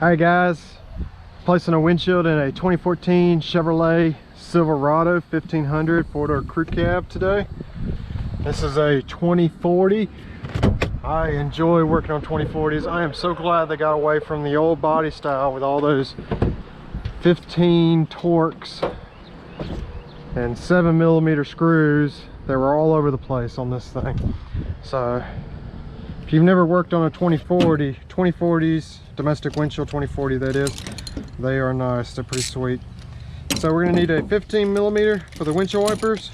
Alright guys, placing a windshield in a 2014 Chevrolet Silverado 1500 four-door crew cab today. This is a 2040. I enjoy working on 2040s. I am so glad they got away from the old body style with all those 15 Torx and 7mm screws that were all over the place on this thing. So if you've never worked on a 2040s domestic windshield 2040, that is, they are nice. They're pretty sweet. So we're gonna need a 15mm for the windshield wipers.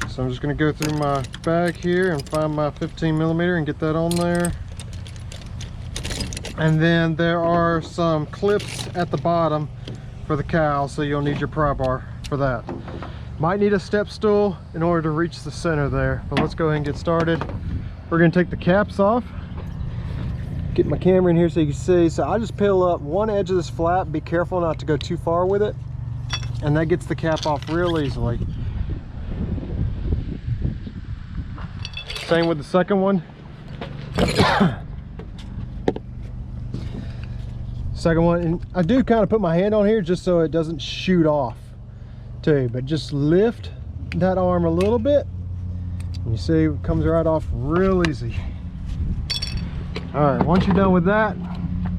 So I'm just gonna go through my bag here and find my 15mm and get that on there. And then there are some clips at the bottom for the cowl, so you'll need your pry bar for that. Might need a step stool in order to reach the center there, but let's go ahead and get started. We're gonna take the caps off. Get my camera in here so you can see. So I just peel up one edge of this flap. Be careful not to go too far with it. And that gets the cap off real easily. Same with the second one. Second one, and I do kind of put my hand on here just so it doesn't shoot off too, but just lift that arm a little bit. And you see it comes right off real easy. All right, once you're done with that,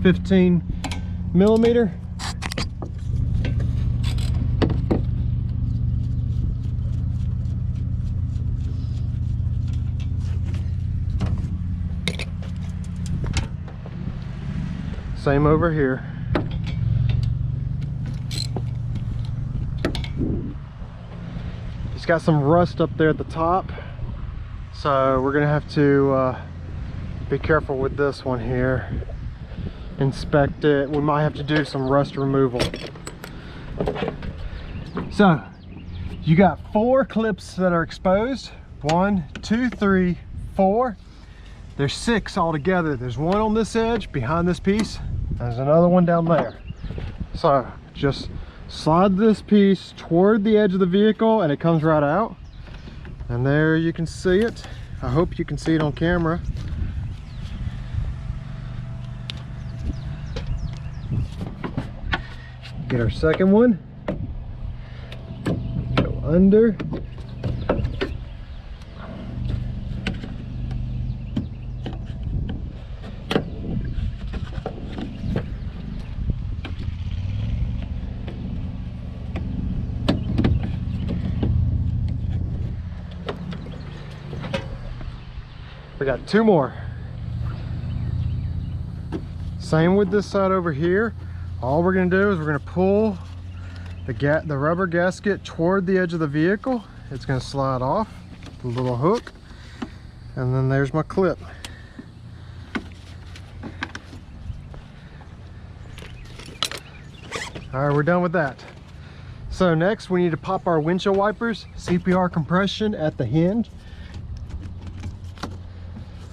15mm. Same over here. It's got some rust up there at the top, so we're gonna have to be careful with this one here. Inspect it. We might have to do some rust removal. So you got 4 clips that are exposed. 1, 2, 3, 4. There's 6 altogether. There's one on this edge behind this piece. There's another one down there. So just slide this piece toward the edge of the vehicle and it comes right out. And there you can see it. I hope you can see it on camera. Get our second one. Go under. We got 2 more. Same with this side over here. All we're going to do is we're going to pull the rubber gasket toward the edge of the vehicle. It's going to slide off the little hook, and then there's my clip. All right, we're done with that. So next we need to pop our windshield wipers, CPR compression at the hinge.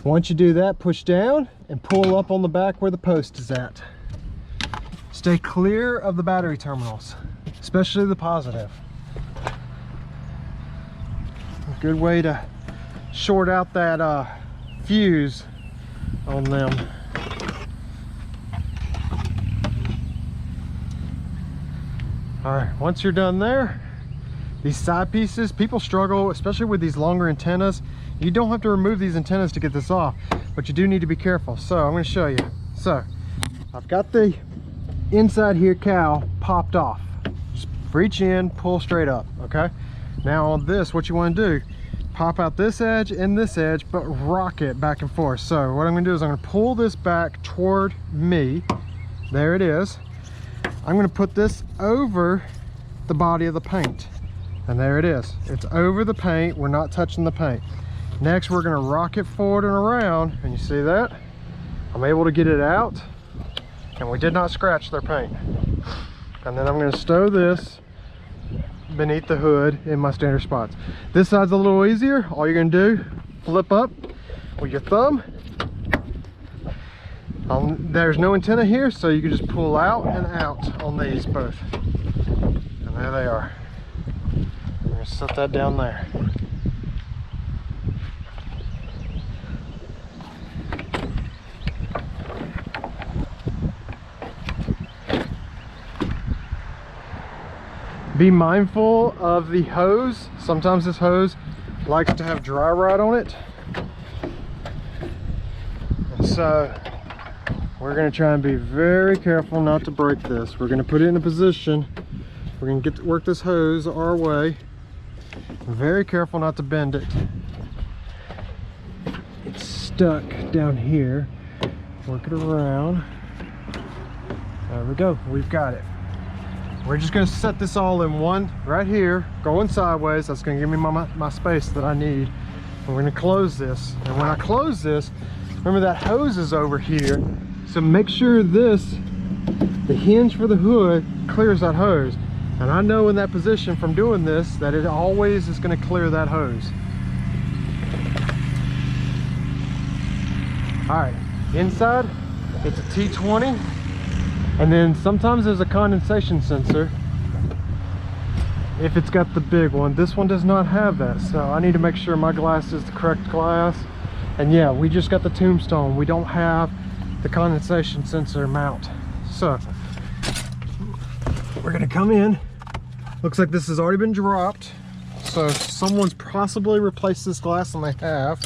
Once you do that, push down and pull up on the back where the post is at. Stay clear of the battery terminals, especially the positive. A good way to short out that fuse on them. All right, once you're done there, these side pieces, people struggle, especially with these longer antennas. You don't have to remove these antennas to get this off, but you do need to be careful. So I'm going to show you. So I've got the inside here cowl popped off. Just reach in, pull straight up. Okay, now on this, what you want to do, pop out this edge and this edge, but rock it back and forth. So what I'm going to do is I'm going to pull this back toward me. There it is. I'm going to put this over the body of the paint, and there it is. It's over the paint. We're not touching the paint. Next, we're going to rock it forward and around, and you see that? I'm able to get it out, and we did not scratch their paint. And then I'm going to stow this beneath the hood in my standard spots. This side's a little easier. All you're going to do, flip up with your thumb. There's no antenna here, so you can just pull out and out on these both. And there they are. I'm going to set that down there. Be mindful of the hose. Sometimes this hose likes to have dry rot on it. And so we're gonna try and be very careful not to break this. We're gonna put it in a position. We're gonna get to work this hose our way. Very careful not to bend it. It's stuck down here. Work it around. There we go, we've got it. We're just gonna set this all in one right here, going sideways. That's gonna give me my space that I need. And we're gonna close this. And when I close this, remember that hose is over here. So make sure the hinge for the hood clears that hose. And I know in that position from doing this that it always is gonna clear that hose. All right, inside, it's a T20. And then sometimes there's a condensation sensor if it's got the big one. This one does not have that, so I need to make sure my glass is the correct glass. And yeah, we just got the tombstone. We don't have the condensation sensor mount. So we're gonna come in. Looks like this has already been dropped. So someone's possibly replaced this glass, and they have.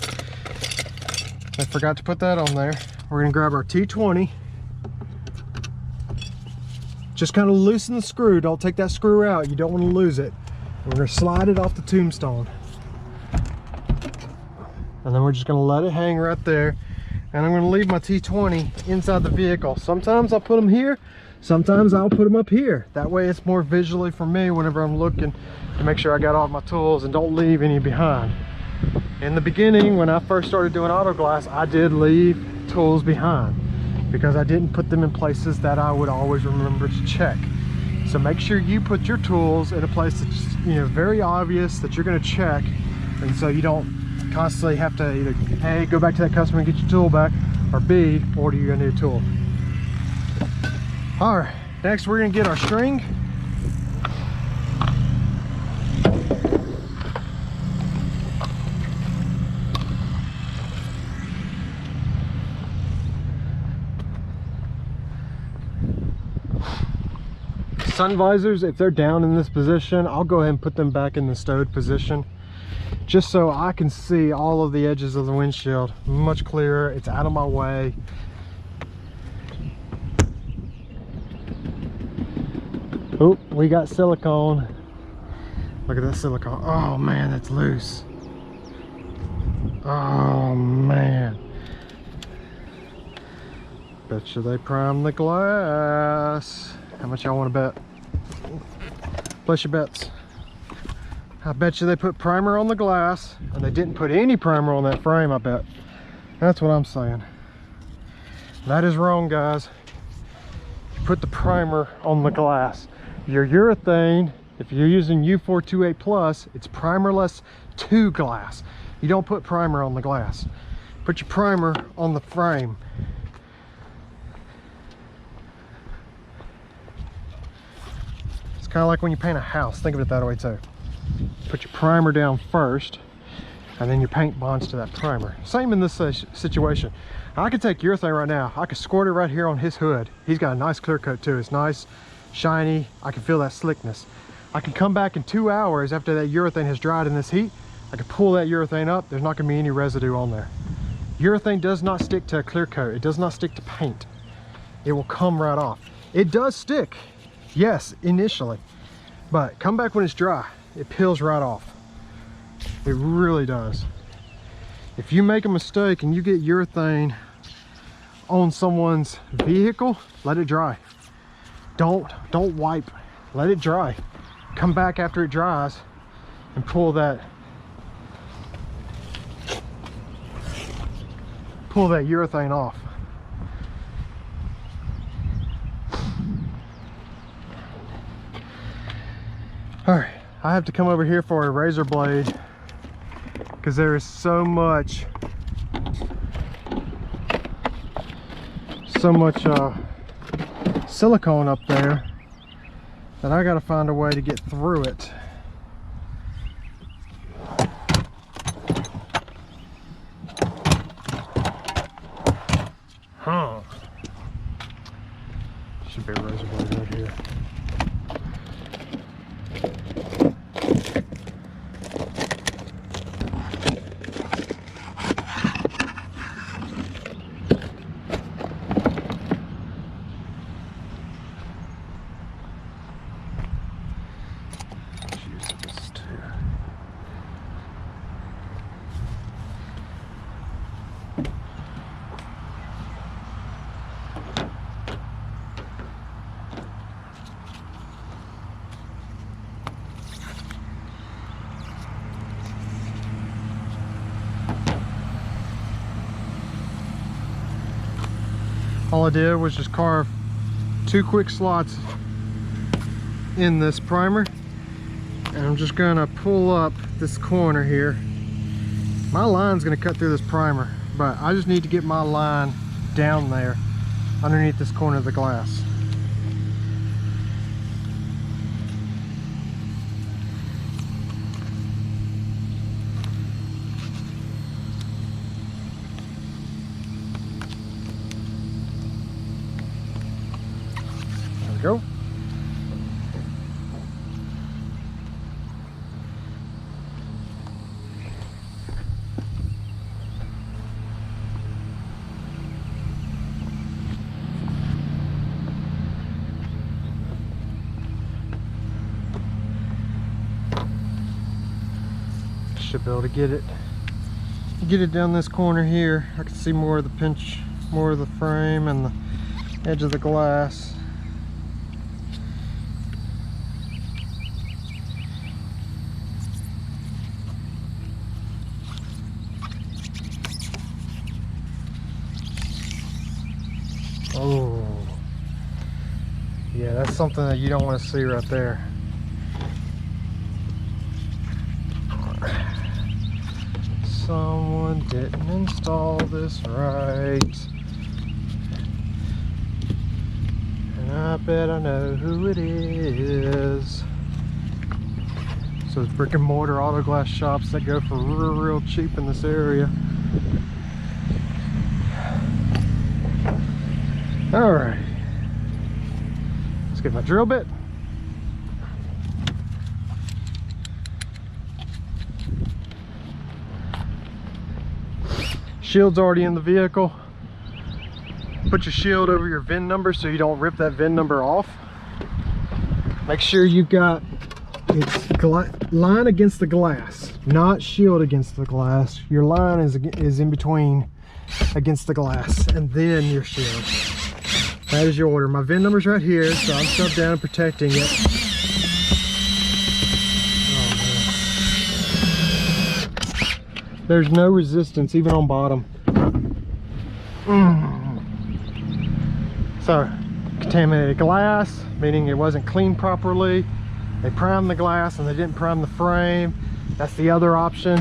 I forgot to put that on there. We're gonna grab our T20. Just kind of loosen the screw. Don't take that screw out. You don't want to lose it. We're going to slide it off the tombstone. And then we're just going to let it hang right there. And I'm going to leave my T20 inside the vehicle. Sometimes I'll put them here. Sometimes I'll put them up here. That way it's more visually for me whenever I'm looking to make sure I got all my tools and don't leave any behind. In the beginning, when I first started doing auto glass, I did leave tools behind, because I didn't put them in places that I would always remember to check. So make sure you put your tools in a place that's, you know, very obvious that you're going to check, and so you don't constantly have to either A, go back to that customer and get your tool back, or B, order you a new tool. All right, next we're going to get our string. Sun visors, if they're down in this position, I'll go ahead and put them back in the stowed position, just so I can see all of the edges of the windshield much clearer. It's out of my way. Oh, we got silicone. Look at that silicone. Oh man, that's loose. Oh man. Betcha they primed the glass. How much y'all want to bet? Place your bets. I bet you they put primer on the glass and they didn't put any primer on that frame, I bet. That's what I'm saying. That is wrong, guys. You put the primer on the glass. Your urethane, if you're using U428+, it's primerless to glass. You don't put primer on the glass. Put your primer on the frame. It's kind of like when you paint a house. Think of it that way too. Put your primer down first, and then your paint bonds to that primer. Same in this situation. I could take urethane right now. I could squirt it right here on his hood. He's got a nice clear coat too. It's nice, shiny. I can feel that slickness. I can come back in 2 hours after that urethane has dried in this heat. I can pull that urethane up. There's not going to be any residue on there. Urethane does not stick to a clear coat. It does not stick to paint. It will come right off. It does stick, yes, initially, but come back when it's dry. It peels right off. It really does. If you make a mistake and you get urethane on someone's vehicle, let it dry. Don't wipe. Let it dry. Come back after it dries and pull that urethane off. All right, I have to come over here for a razor blade because there is so much silicone up there that I got to find a way to get through it. Huh. Should be a razor blade right here. All I did was just carve 2 quick slots in this primer, and I'm just gonna pull up this corner here. My line's gonna cut through this primer, but I just need to get my line down there underneath this corner of the glass. There we go. Should be able to get it down this corner here. I can see more of the pinch, more of the frame and the edge of the glass. Oh yeah, that's something that you don't want to see right there. Someone didn't install this right, and I bet I know who it is. So it's brick and mortar auto glass shops that go for real cheap in this area. All right, let's get my drill bit. Shield's already in the vehicle. Put your shield over your VIN number so you don't rip that VIN number off. Make sure you've got its line against the glass, not shield against the glass. Your line is in between against the glass, and then your shield. That is your order. My VIN number's right here, so I'm shoved down and protecting it. There's no resistance even on bottom. So, contaminated glass, meaning it wasn't cleaned properly. They primed the glass and they didn't prime the frame. That's the other option.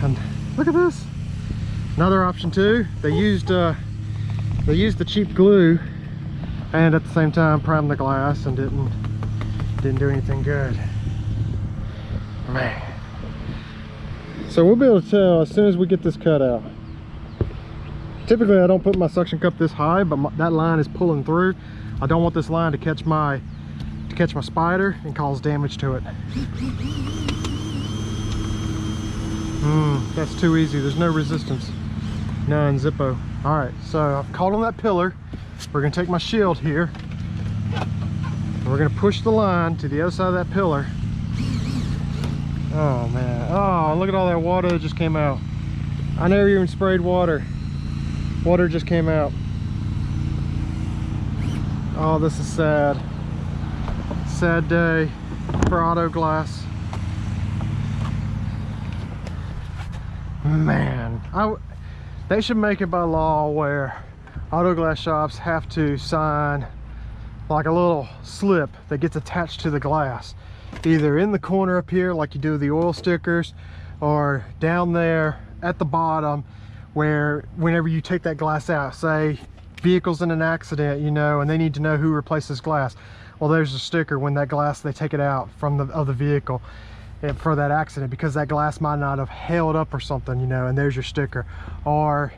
And look at this. Another option too. They used the cheap glue and at the same time primed the glass and didn't do anything good. Man. So we'll be able to tell as soon as we get this cut out. Typically I don't put my suction cup this high, but that line is pulling through. I don't want this line to catch my spider and cause damage to it. That's too easy. There's no resistance. None, zippo. All right, so I've caught on that pillar. We're gonna take my shield here. And we're gonna push the line to the other side of that pillar. Oh man, oh, look at all that water that just came out. I never even sprayed water. Water just came out. Oh, this is sad. Sad day for auto glass. Man, they should make it by law where auto glass shops have to sign like a little slip that gets attached to the glass, either in the corner up here like you do the oil stickers, or down there at the bottom where whenever you take that glass out, say vehicle's in an accident, you know, and they need to know who replaces glass. Well, there's a sticker when that glass, they take it out from the vehicle for that accident, because that glass might not have held up or something, you know, and there's your sticker. Or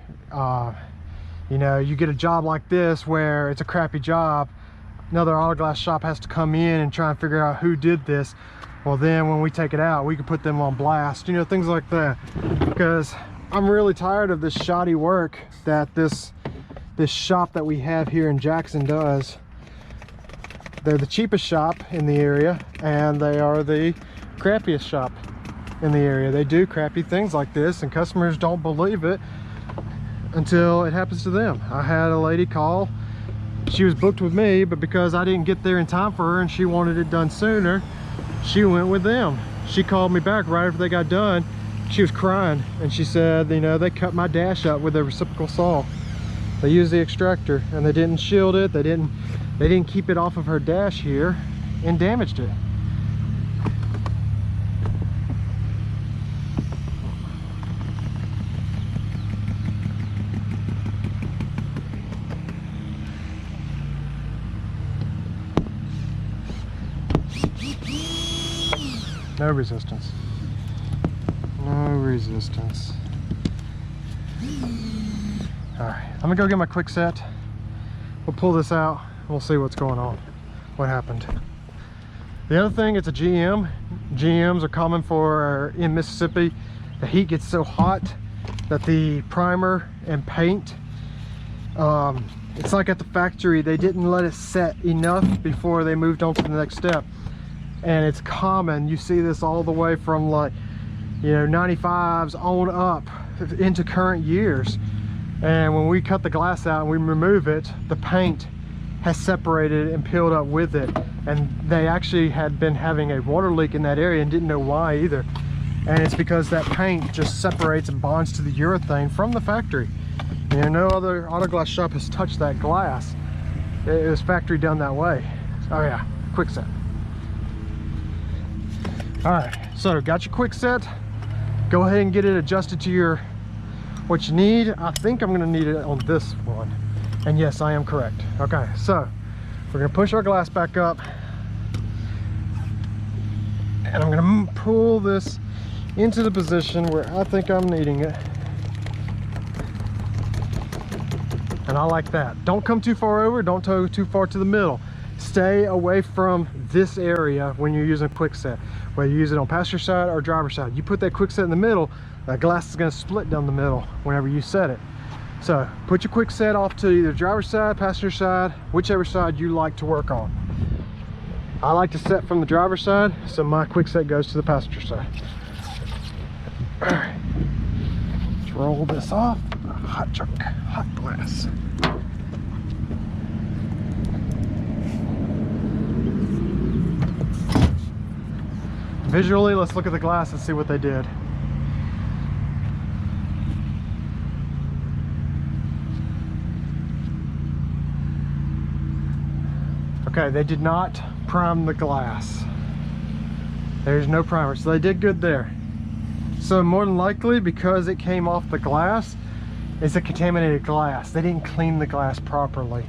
you know, you get a job like this where it's a crappy job, another auto glass shop has to come in and try and figure out who did this. Well, then when we take it out, we can put them on blast, you know, things like that. Because I'm really tired of this shoddy work that this shop that we have here in Jackson does. They're the cheapest shop in the area, and they are the crappiest shop in the area. They do crappy things like this, and customers don't believe it until it happens to them. I had a lady call. She was booked with me, but because I didn't get there in time for her and she wanted it done sooner, she went with them. She called me back right after they got done, she was crying, and she said, you know, they cut my dash up with a reciprocal saw. They used the extractor, and they didn't shield it. They didn't keep it off of her dash here, and damaged it. No resistance. No resistance. Alright, I'm gonna go get my Quickset. We'll pull this out and we'll see what's going on. What happened. The other thing, it's a GM. GMs are common for in Mississippi. The heat gets so hot that the primer and paint, it's like at the factory, they didn't let it set enough before they moved on to the next step. And it's common, you see this all the way from, like, you know, 95s on up into current years. And when we cut the glass out and we remove it, the paint has separated and peeled up with it. And they actually had been having a water leak in that area and didn't know why either. And it's because that paint just separates and bonds to the urethane from the factory. You know, no other auto glass shop has touched that glass. It was factory done that way. Oh yeah, Quickset. All right, so got your Quickset. Go ahead and get it adjusted to what you need. I think I'm gonna need it on this one. And yes, I am correct. Okay, so we're gonna push our glass back up. And I'm gonna pull this into the position where I think I'm needing it. And I like that. Don't come too far over, don't go too far to the middle. Stay away from this area when you're using Quickset. Whether you use it on passenger side or driver side. You put that Quickset in the middle, that glass is gonna split down the middle whenever you set it. So put your Quickset off to either driver side, passenger side, whichever side you like to work on. I like to set from the driver side, so my Quickset goes to the passenger side. All right, let's roll this off. Hot chunk, hot glass. Visually, let's look at the glass and see what they did. Okay, they did not prime the glass. There's no primer, so they did good there. So more than likely, because it came off the glass, it's a contaminated glass. They didn't clean the glass properly.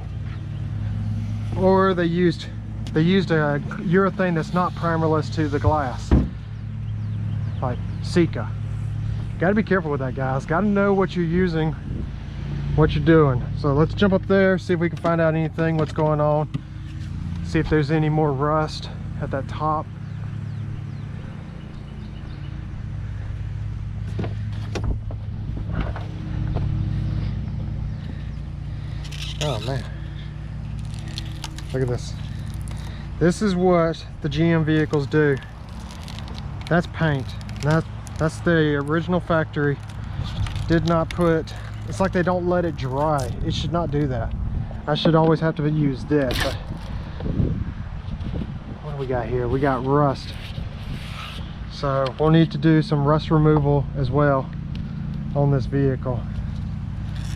Or they used a urethane that's not primerless to the glass, like Sika. Got to be careful with that, guys. Got to know what you're using, what you're doing. So let's jump up there, see if we can find out anything, what's going on, see if there's any more rust at that top. Oh man, look at this. This is what the GM vehicles do. That's paint. That's the original factory. Did not put, it's like they don't let it dry. It should not do that. I should always have to use this. But what do we got here? We got rust. So we'll need to do some rust removal as well on this vehicle.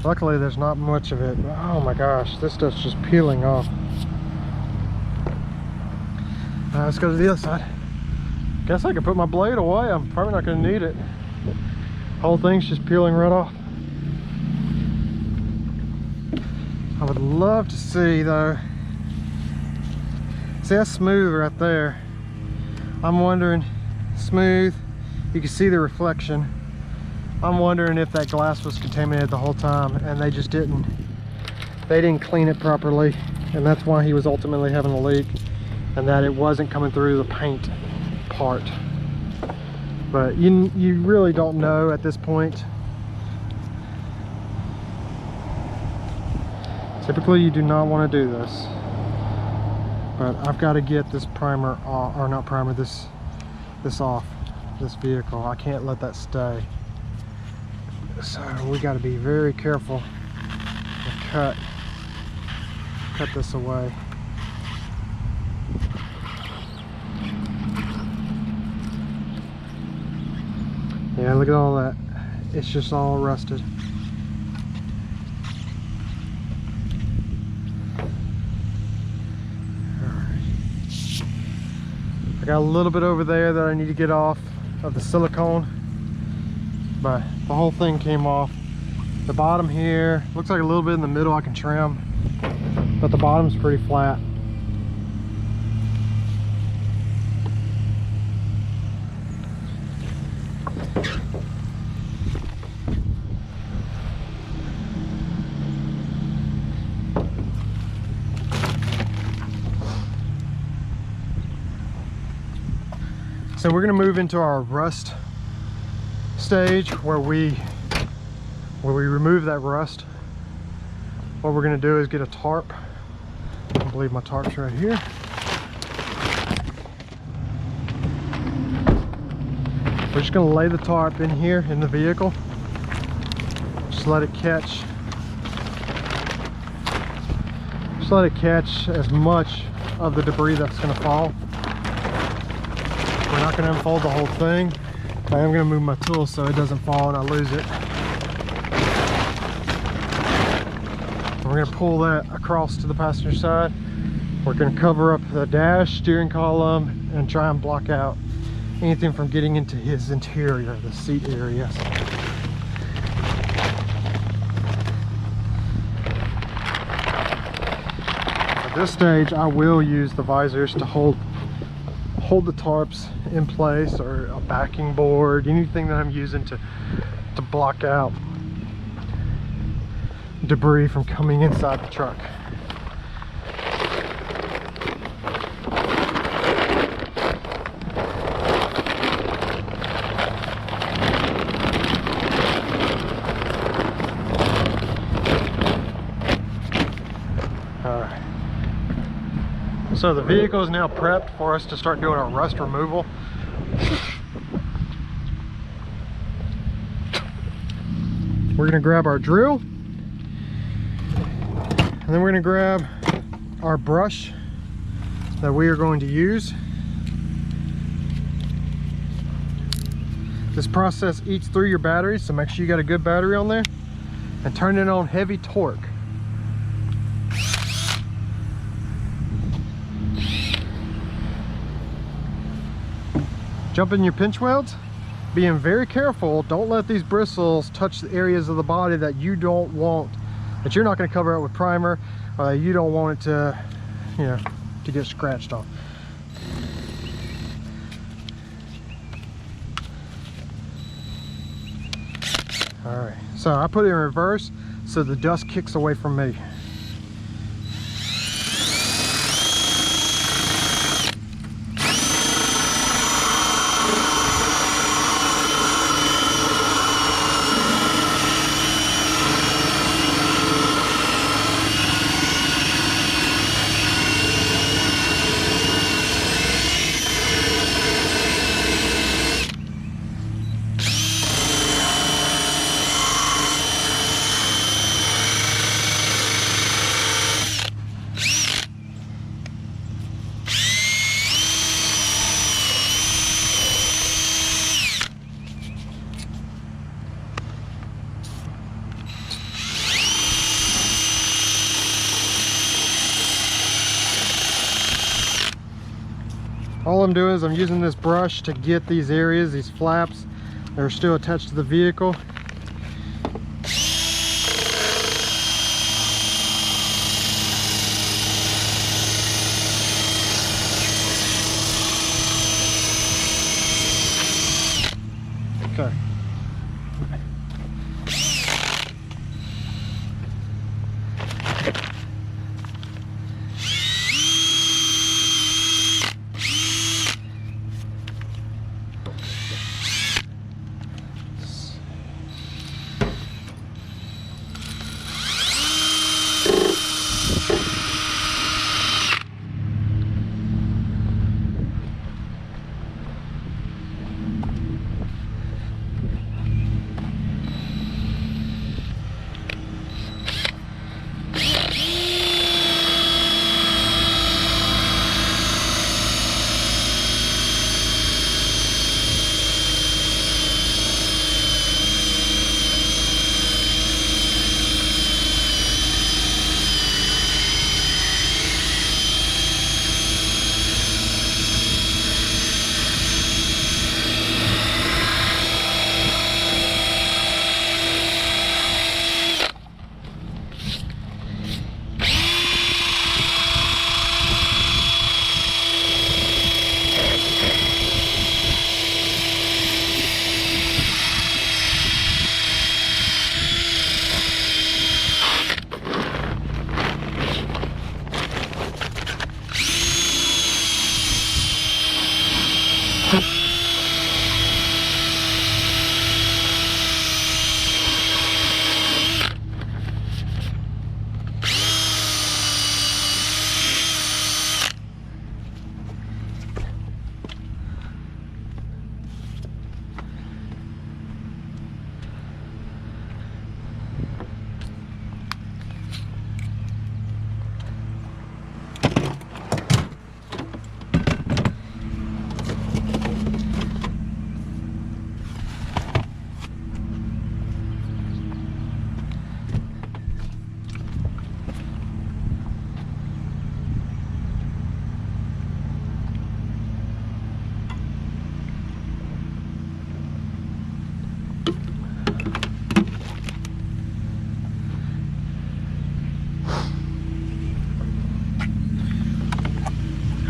Luckily there's not much of it. Oh my gosh, this stuff's just peeling off. Let's go to the other side. Guess I could put my blade away. I'm probably not going to need it. Whole thing's just peeling right off. I would love to see though. See, that's smooth right there. I'm wondering, smooth, you can see the reflection. I'm wondering if that glass was contaminated the whole time and they just didn't clean it properly, and that's why he was ultimately having a leak, and that it wasn't coming through the paint part. But you really don't know at this point. Typically you do not want to do this, but I've got to get this primer off, or not primer, this off this vehicle. I can't let that stay, so we got to be very careful and cut this away. Yeah, look at all that. It's just all rusted. I got a little bit over there that I need to get off of the silicone, but the whole thing came off. The bottom here looks like a little bit in the middle I can trim, but the bottom's pretty flat. So we're going to move into our rust stage where we remove that rust. What we're going to do is get a tarp. I believe my tarp's right here. We're just going to lay the tarp in here in the vehicle. Just let it catch. Just let it catch as much of the debris that's going to fall. We're not going to unfold the whole thing. I am going to move my tool so it doesn't fall and I lose it. We're going to pull that across to the passenger side. We're going to cover up the dash, steering column, and try and block out anything from getting into his interior, the seat area. At this stage, I will use the visors to hold the tarps in place, or a backing board, anything that I'm using to block out debris from coming inside the truck. So the vehicle is now prepped for us to start doing our rust removal. We're going to grab our drill, and then we're going to grab our brush that we are going to use. This process eats through your batteries, so make sure you got a good battery on there, and turn it on heavy torque. Jump in your pinch welds, being very careful. Don't let these bristles touch the areas of the body that you don't want, that you're not going to cover up with primer, or you don't want it to, you know, to get scratched off. All right, so I put it in reverse so the dust kicks away from me. All I'm doing is I'm using this brush to get these areas, these flaps that are still attached to the vehicle. Okay.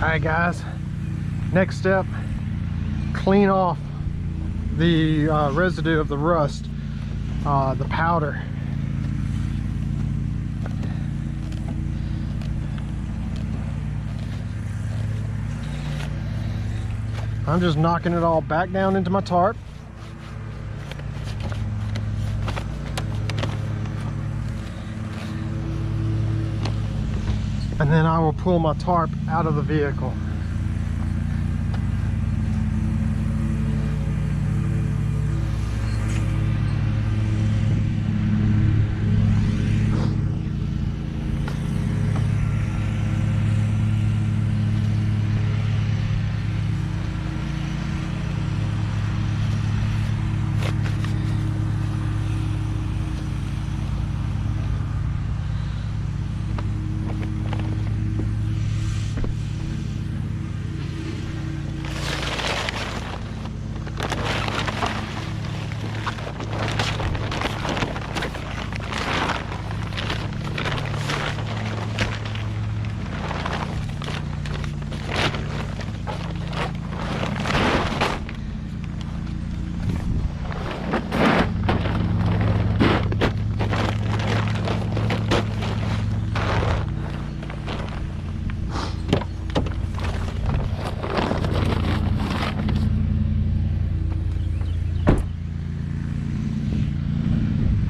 Alright guys, next step, clean off the residue of the rust, the powder. I'm just knocking it all back down into my tarp. And then I will pull my tarp out of the vehicle.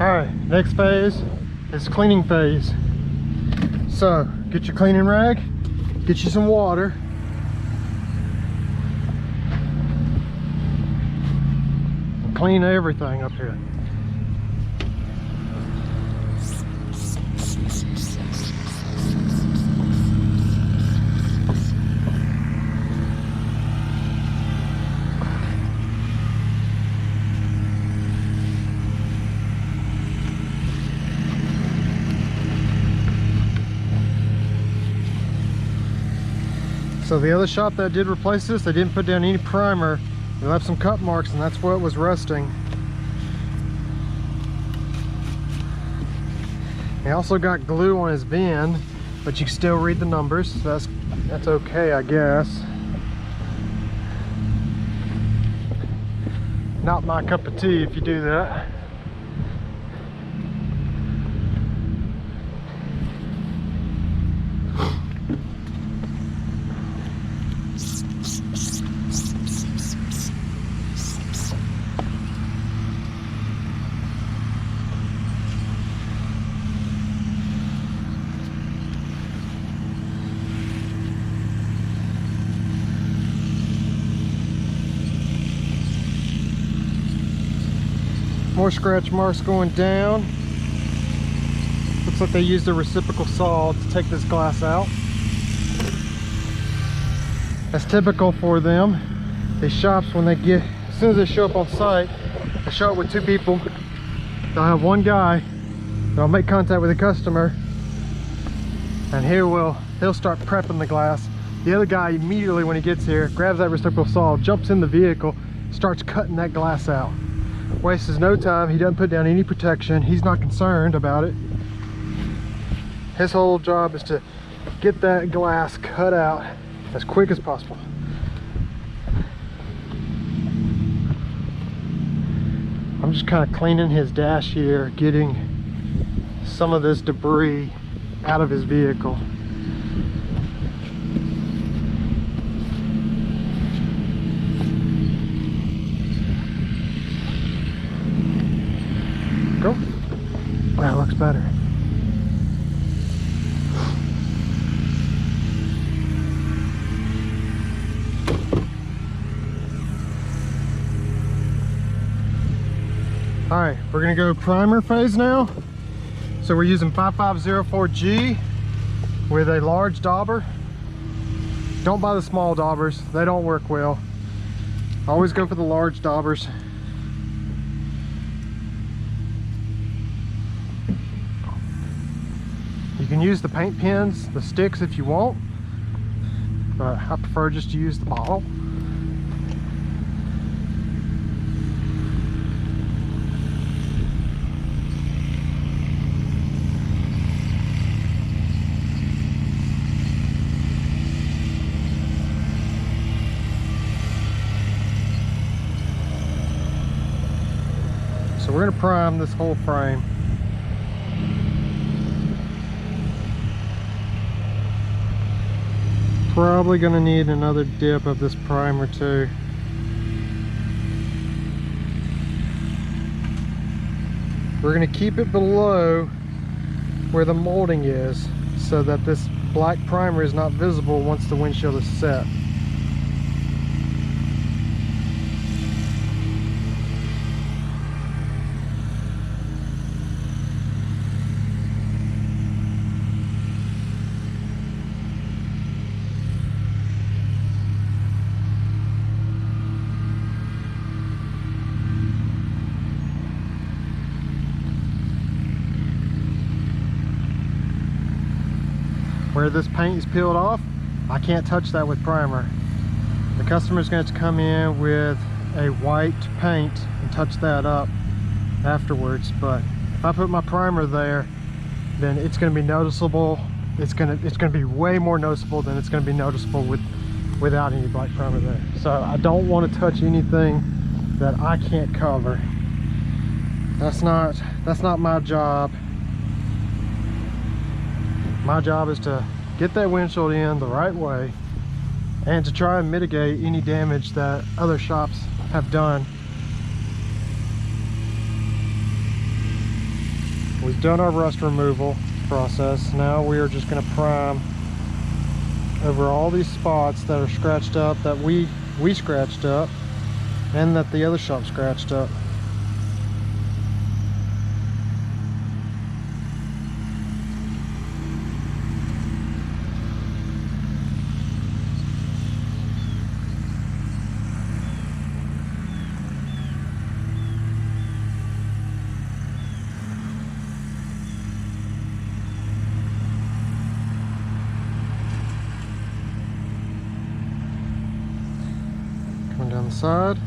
Alright, next phase is cleaning phase. So, get your cleaning rag, get you some water. And clean everything up here. So the other shop that did replace this, they didn't put down any primer. They left some cut marks, and that's what was rusting. He also got glue on his VIN, but you can still read the numbers. So that's okay, I guess. Not my cup of tea if you do that. More scratch marks going down. Looks like they used a reciprocal saw to take this glass out. That's typical for them. These shops, when they get, as soon as they show up on site, they show up with two people. They'll have one guy that'll make contact with the customer, and he'll start prepping the glass. The other guy immediately, when he gets here, grabs that reciprocal saw, jumps in the vehicle, starts cutting that glass out. Wastes no time. He doesn't put down any protection. He's not concerned about it. His whole job is to get that glass cut out as quick as possible. I'm just kind of cleaning his dash here, getting some of this debris out of his vehicle. Go. That looks better. Alright, we're going to go primer phase now. So we're using 5504G with a large dauber. Don't buy the small daubers, they don't work well. Always go for the large daubers. You can use the paint pens, the sticks if you want, but I prefer just to use the bottle. So we're gonna prime this whole frame. Probably gonna need another dip of this primer too. We're gonna keep it below where the molding is so that this black primer is not visible once the windshield is set. Where this paint is peeled off, I can't touch that with primer. The customer's going to come in with a white paint and touch that up afterwards. But if I put my primer there, then it's going to be noticeable. It's going to be way more noticeable than it's going to be noticeable without any black primer there. So I don't want to touch anything that I can't cover. That's not my job. My job is to get that windshield in the right way and to try and mitigate any damage that other shops have done. We've done our rust removal process. Now we are just going to prime over all these spots that are scratched up, that we scratched up and that the other shop scratched up. Down the side.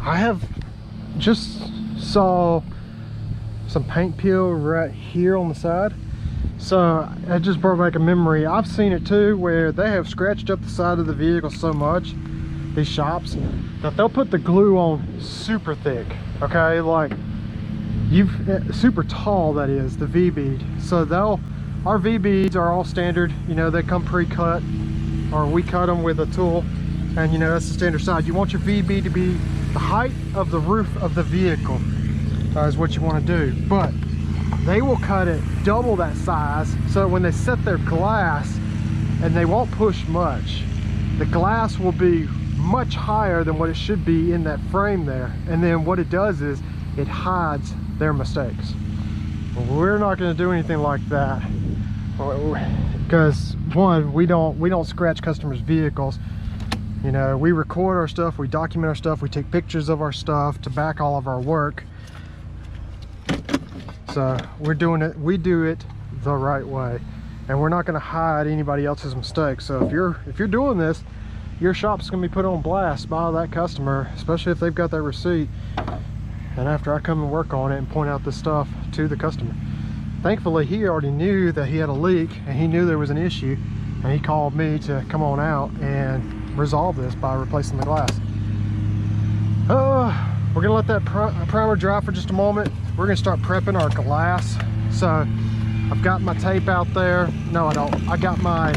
I have just saw some paint peel right here on the side, so it just brought back a memory. I've seen it too, where they have scratched up the side of the vehicle so much, these shops, that they'll put the glue on super thick, okay, like super tall, that is, the V-bead. So our V-beads are all standard, you know, they come pre-cut, or we cut them with a tool, and you know, that's the standard size. You want your V-bead to be the height of the roof of the vehicle, is what you want to do. But they will cut it double that size, so when they set their glass, and they won't push much, the glass will be much higher than what it should be in that frame there. And then what it does is it hides their mistakes. We're not going to do anything like that, because one, we don't scratch customers' vehicles. You know, we record our stuff, we document our stuff, we take pictures of our stuff to back all of our work. So we do it the right way, and we're not going to hide anybody else's mistakes. So if you're doing this, your shop's going to be put on blast by that customer, especially if they've got that receipt, and after I come and work on it and point out this stuff to the customer. Thankfully, he already knew that he had a leak, and he knew there was an issue, and he called me to come on out and resolve this by replacing the glass. We're gonna let that primer dry for just a moment. We're gonna start prepping our glass. So I've got my tape out there. No, I don't. I got my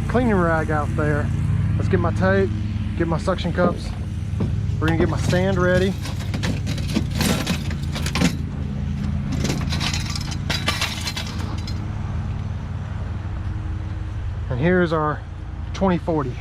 cleaning rag out there. Let's get my tape, get my suction cups. We're gonna get my sand ready. And here's our 2040.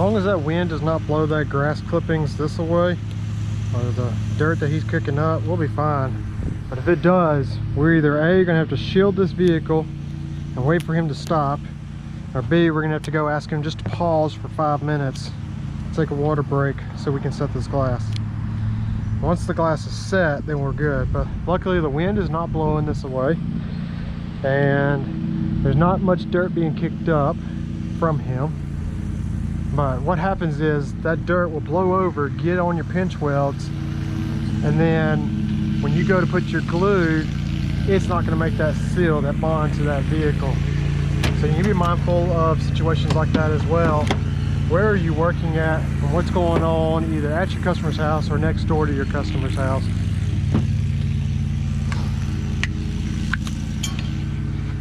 long as that wind does not blow that grass clippings this away, or the dirt that he's kicking up, we'll be fine. But if it does, we're either A, gonna have to shield this vehicle and wait for him to stop, or B, we're gonna have to go ask him just to pause for 5 minutes, take a water break so we can set this glass. Once the glass is set, then we're good. But luckily the wind is not blowing this away, and there's not much dirt being kicked up from him. But what happens is that dirt will blow over, get on your pinch welds, and then when you go to put your glue, it's not going to make that seal, that bond to that vehicle. So you need to be mindful of situations like that as well. Where are you working at, and what's going on either at your customer's house or next door to your customer's house.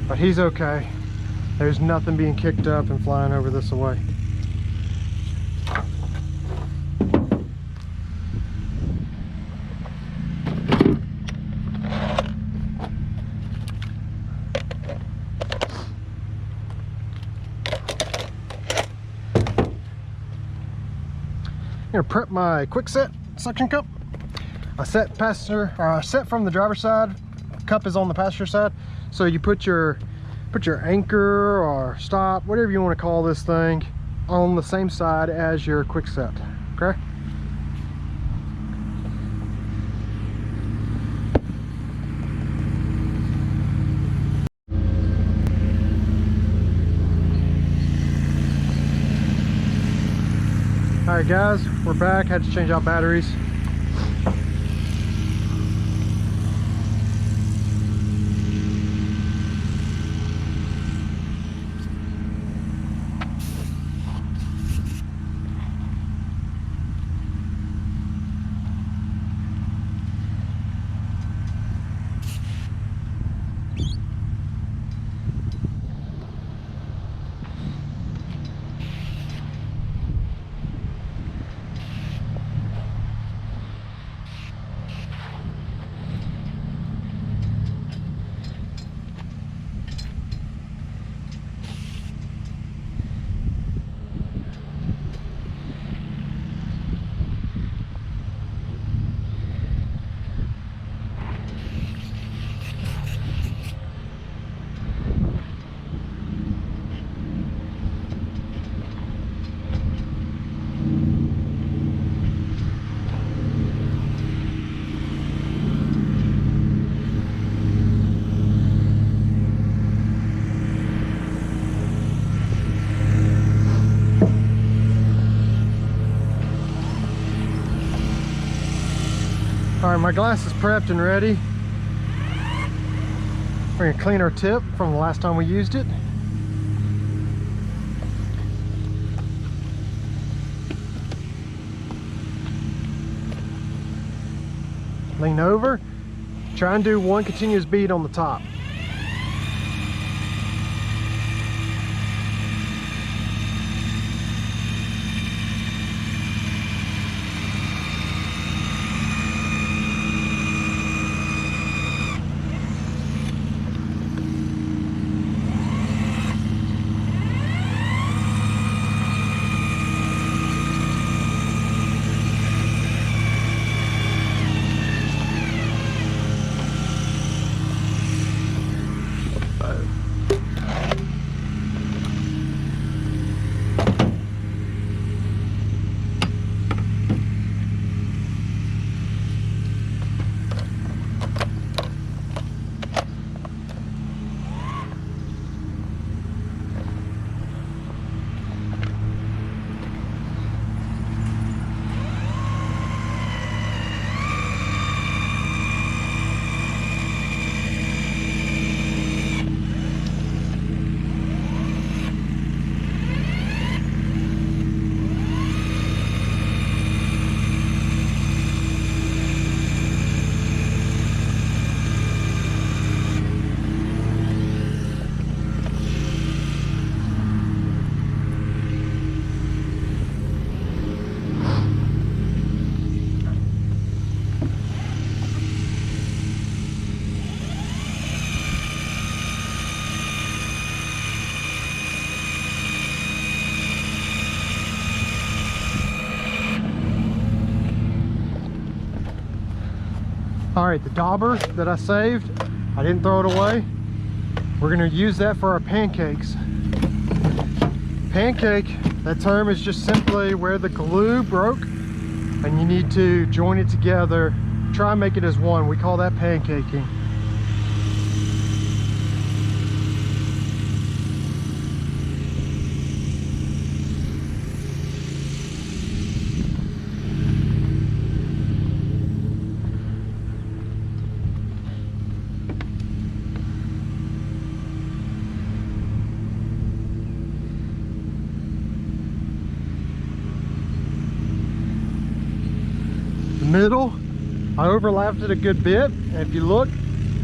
But he's okay. There's nothing being kicked up and flying over this away. I'm gonna prep my Quickset suction cup. I set from the driver's side, cup is on the passenger side. So you put your anchor or stop, whatever you want to call this thing, on the same side as your Quickset, okay? All right guys, we're back. Had to change out batteries. All right, my glass is prepped and ready. We're gonna clean our tip from the last time we used it. Lean over, try and do one continuous bead on the top. All right, the dauber that I saved, I didn't throw it away. We're gonna use that for our pancakes. Pancake, that term is just simply where the glue broke and you need to join it together, try and make it as one. We call that pancaking. Middle, I overlapped it a good bit, and if you look,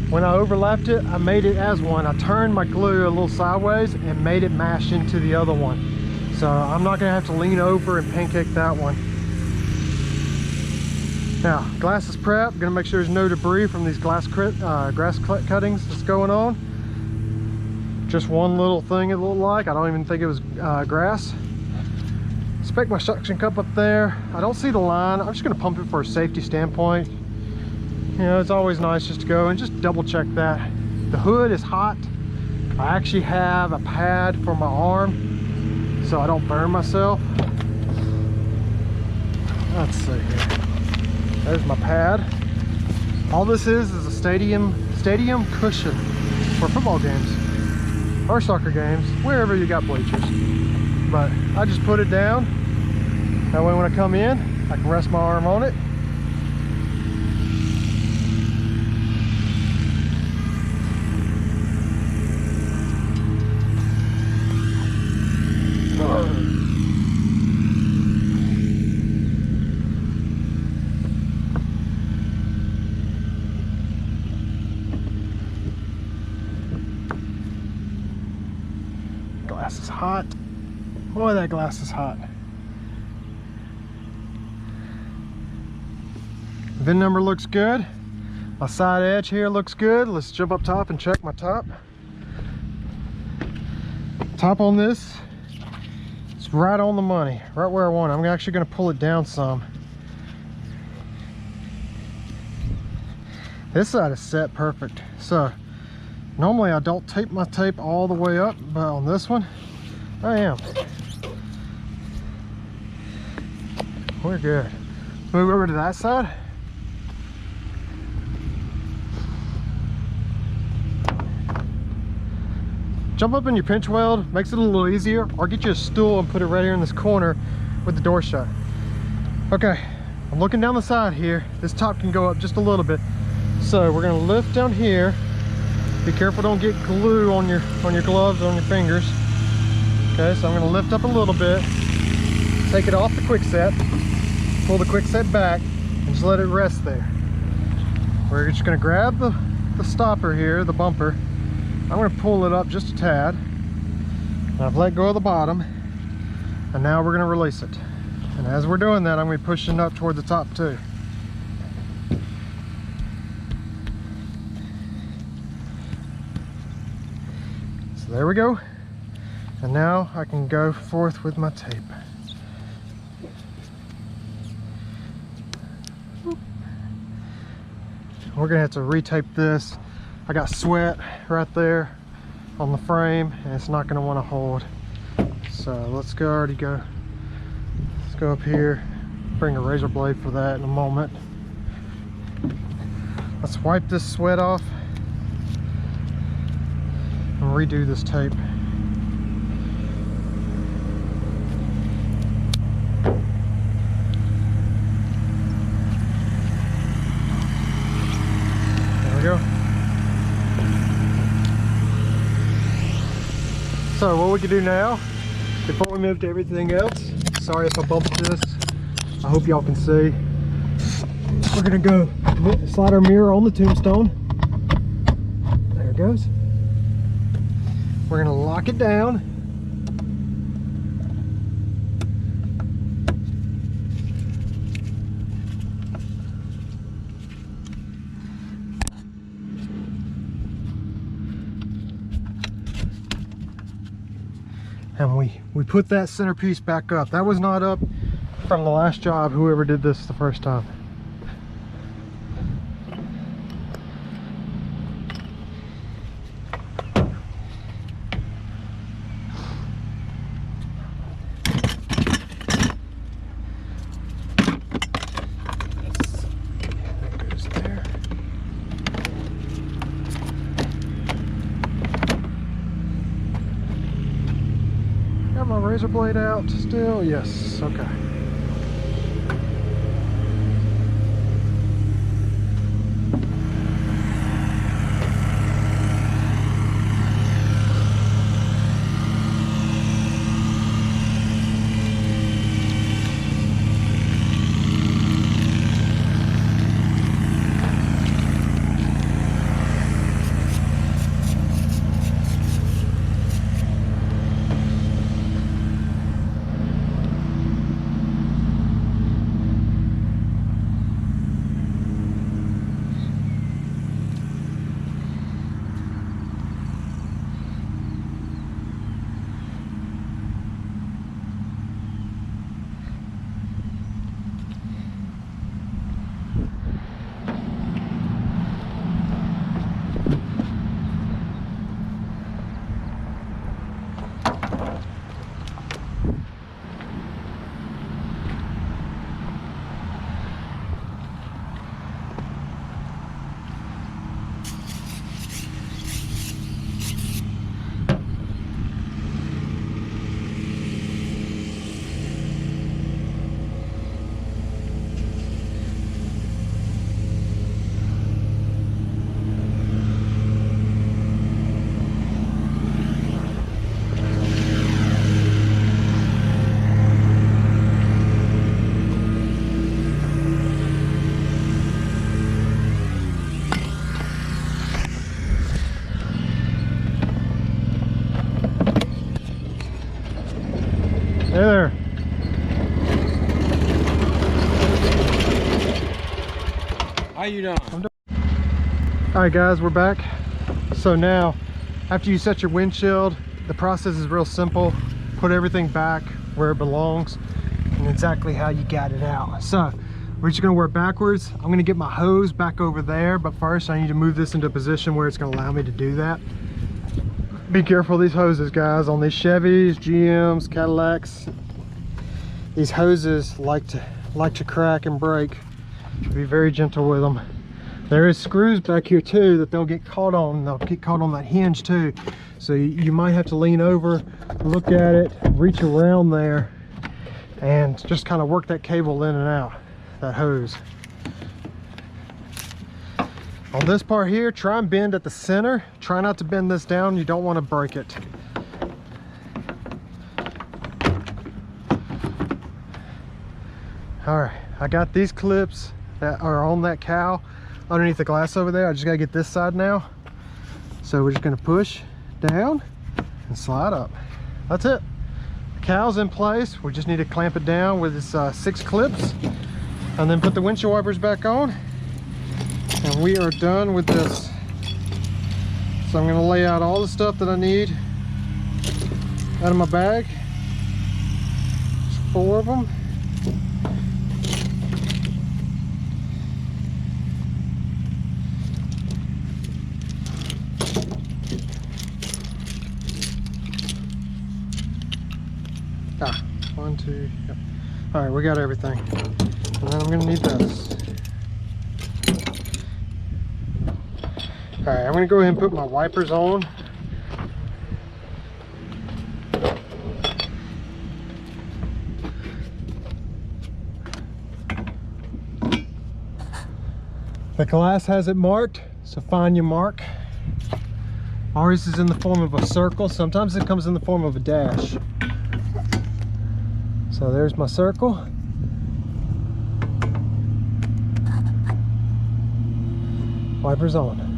when I overlapped it, I made it as one. I turned my glue a little sideways and made it mash into the other one. So I'm not gonna have to lean over and pancake that one. Now, glass is prepped. Gonna make sure there's no debris from these grass cuttings that's going on. Just one little thing it looked like. I don't even think it was grass. Spec my suction cup up there. I don't see the line. I'm just going to pump it for a safety standpoint. You know, it's always nice just to go and just double check that. The hood is hot. I actually have a pad for my arm so I don't burn myself. Let's see here. There's my pad. All this is a stadium cushion for football games or soccer games, wherever you got bleachers. But I just put it down. That way when I come in, I can rest my arm on it. Glass is hot. Boy, that glass is hot. VIN number looks good. My side edge here looks good. Let's jump up top and check my top. Top on this, it's right on the money, right where I want it. I'm actually going to pull it down some. This side is set perfect. So normally I don't tape my tape all the way up, but on this one, I am. We're good. Move over to that side. Jump up in your pinch weld, makes it a little easier, or get you a stool and put it right here in this corner with the door shut. Okay, I'm looking down the side here. This top can go up just a little bit. So we're gonna lift down here. Be careful, don't get glue on your gloves, on your fingers. Okay, so I'm gonna lift up a little bit, take it off the Quickset, pull the Quickset back, and just let it rest there. We're just gonna grab the stopper here, the bumper. I'm going to pull it up just a tad. And I've let go of the bottom, and now we're going to release it. And as we're doing that, I'm going to be pushing up toward the top too. So there we go. And now I can go forth with my tape. We're going to have to retape this. I got sweat right there on the frame, and it's not going to want to hold. So let's go up here, bring a razor blade for that in a moment. Let's wipe this sweat off and redo this tape. There we go. So what we can do now, before we move to everything else, sorry if I bumped this, I hope y'all can see. We're gonna go slide our mirror on the tombstone. There it goes. We're gonna lock it down. And we put that centerpiece back up. That was not up from the last job, whoever did this the first time. Got my razor blade out still? Yes, okay. Hey there. How you doing? All right guys, we're back. So now, after you set your windshield, the process is real simple. Put everything back where it belongs and exactly how you got it out. So we're just gonna work backwards. I'm gonna get my hose back over there, but first I need to move this into a position where it's gonna allow me to do that. Be careful of these hoses, guys, on these Chevys, GMs, Cadillacs. These hoses like to crack and break. Be very gentle with them. There is screws back here too that they'll get caught on. They'll get caught on that hinge too. So you might have to lean over, look at it, reach around there, and just kind of work that cable in and out, that hose. On this part here, try and bend at the center. Try not to bend this down. You don't want to break it. All right, I got these clips that are on that cowl underneath the glass over there. I just gotta get this side now. So we're just gonna push down and slide up. That's it. The cowl's in place. We just need to clamp it down with this 6 clips and then put the windshield wipers back on. And we are done with this. So I'm gonna lay out all the stuff that I need out of my bag. There's 4 of them. Ah, 1, 2, yep. All right, we got everything. And then I'm gonna need this. All right, I'm gonna go ahead and put my wipers on. The glass has it marked, so find your mark. Ours is in the form of a circle. Sometimes it comes in the form of a dash. So there's my circle. Wipers on.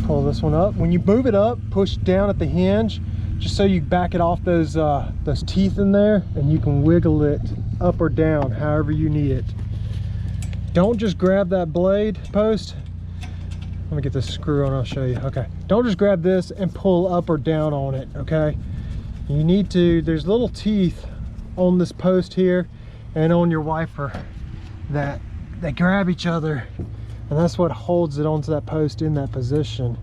Pull this one up. When you move it up, push down at the hinge, just so you back it off those teeth in there, and you can wiggle it up or down, however you need it. Don't just grab that blade post. Let me get this screw on, I'll show you. Okay, don't just grab this and pull up or down on it, okay? You need to, there's little teeth on this post here and on your wiper that they grab each other, and that's what holds it onto that post in that position.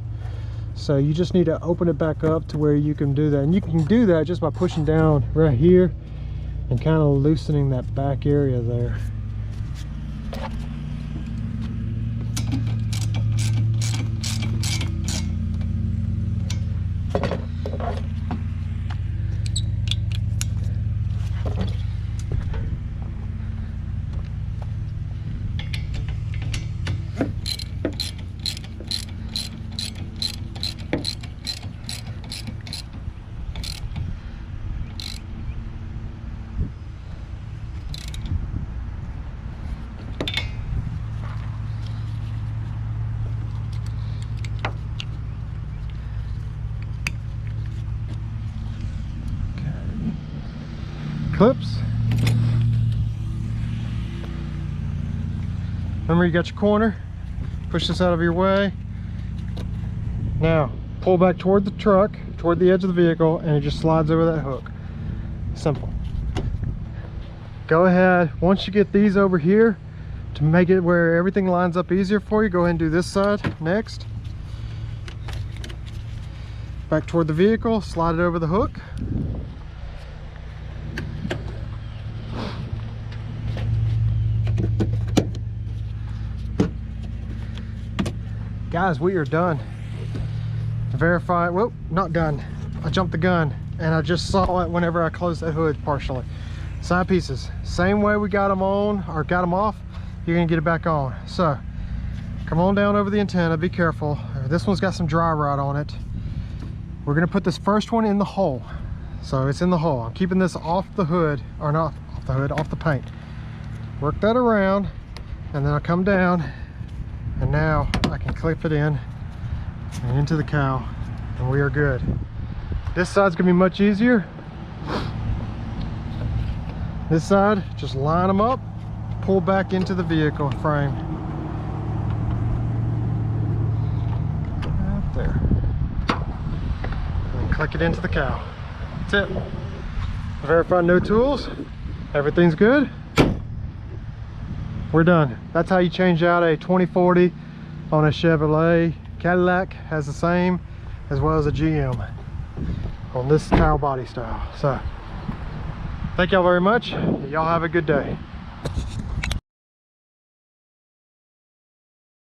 So you just need to open it back up to where you can do that, and you can do that just by pushing down right here and kind of loosening that back area there. clips. Remember, you got your corner. Push this out of your way. Now pull back toward the truck, toward the edge of the vehicle, and it just slides over that hook. Simple. Go ahead, once you get these over here, to make it where everything lines up easier for you, go ahead and do this side next. Back toward the vehicle, slide it over the hook. Guys, we are done. Verify, whoop, not done. I jumped the gun and I just saw it whenever I closed that hood partially. Side pieces, same way we got them on or got them off, you're gonna get it back on. So come on down over the antenna, be careful. This one's got some dry rot on it. We're gonna put this first one in the hole. So it's in the hole. I'm keeping this off the hood, or not off the hood, off the paint. Work that around, and then I'll come down, and now I can clip it in and into the cowl, and we are good. This side's gonna be much easier. This side, just line them up, pull back into the vehicle frame. Right there. And click it into the cowl. That's it. Verify no tools. Everything's good. We're done. That's how you change out a 2040 on a Chevrolet. Cadillac has the same, as well as a GM on this cowl body style. So thank y'all very much. Y'all have a good day.